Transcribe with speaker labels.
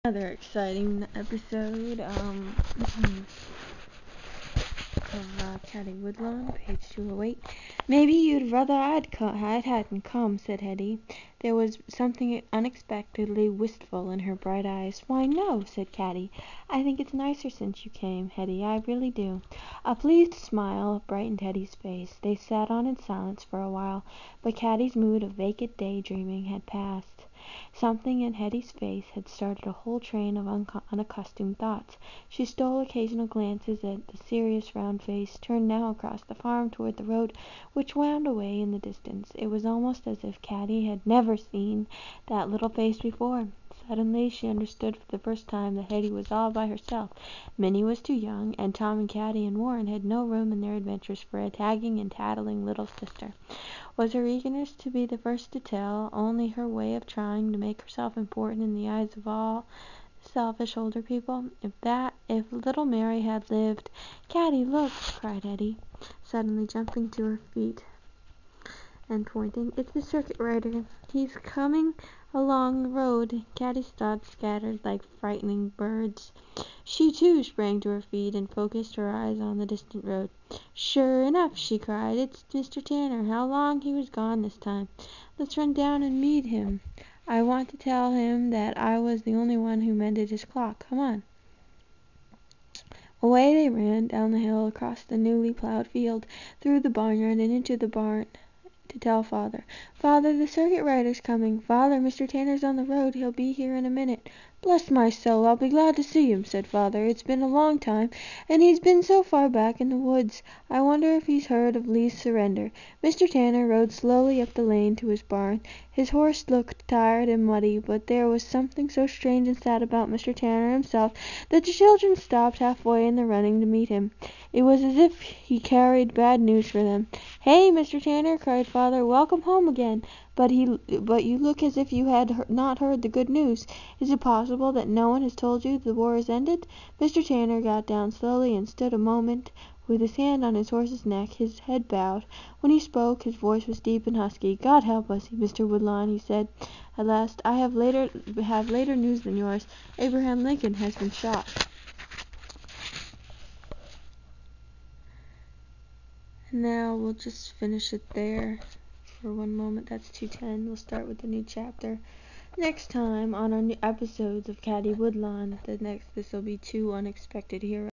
Speaker 1: Another exciting episode of Caddie Woodlawn, page 208. Maybe you'd rather I hadn't come, said Hetty. There was something unexpectedly wistful in her bright eyes. Why, no, said Caddie. I think it's nicer since you came, Hetty. I really do. A pleased smile brightened Hetty's face. They sat on in silence for a while, but Caddie's mood of vacant daydreaming had passed. Something in Hetty's face had started a whole train of unaccustomed thoughts. She stole occasional glances at the serious round face, turned now across the farm toward the road, which wound away in the distance. It was almost as if Caddie had never seen that little face before. Suddenly she understood for the first time that Hetty was all by herself. Minnie was too young, and Tom and Caddie and Warren had no room in their adventures for a tagging and tattling little sister. Was her eagerness to be the first to tell only her way of trying to make herself important in the eyes of all selfish older people? If little Mary had lived— "Caddie, look!" cried Hetty, suddenly jumping to her feet and pointing. "It's the circuit rider. He's coming along the road." Caddie's thoughts scattered like frightening birds. She too sprang to her feet and focused her eyes on the distant road. "Sure enough," she cried, "it's Mr. Tanner. How long he was gone this time. Let's run down and meet him. I want to tell him that I was the only one who mended his clock. Come on." Away they ran, down the hill, across the newly plowed field, through the barnyard and into the barn, to tell Father. "Father, the circuit rider's coming. Father, Mr. Tanner's on the road. He'll be here in a minute." "Bless my soul, I'll be glad to see him," said Father. "It's been a long time, and he's been so far back in the woods. I wonder if he's heard of Lee's surrender." Mr. Tanner rode slowly up the lane to his barn. His horse looked tired and muddy, but there was something so strange and sad about Mr. Tanner himself that the children stopped halfway in the running to meet him. It was as if he carried bad news for them. "Hey, Mr. Tanner," cried Father, "welcome home again. But you look as if you had not heard the good news. Is it possible that no one has told you the war is ended?" Mr. Tanner got down slowly and stood a moment with his hand on his horse's neck, his head bowed. When he spoke, his voice was deep and husky. "God help us, Mr. Woodlawn," he said at last. "I have later news than yours. Abraham Lincoln has been shot." And now we'll just finish it there for one moment. That's 210. We'll start with the new chapter next time on our new episodes of Caddie Woodlawn. This will be 2 Unexpected Heroes.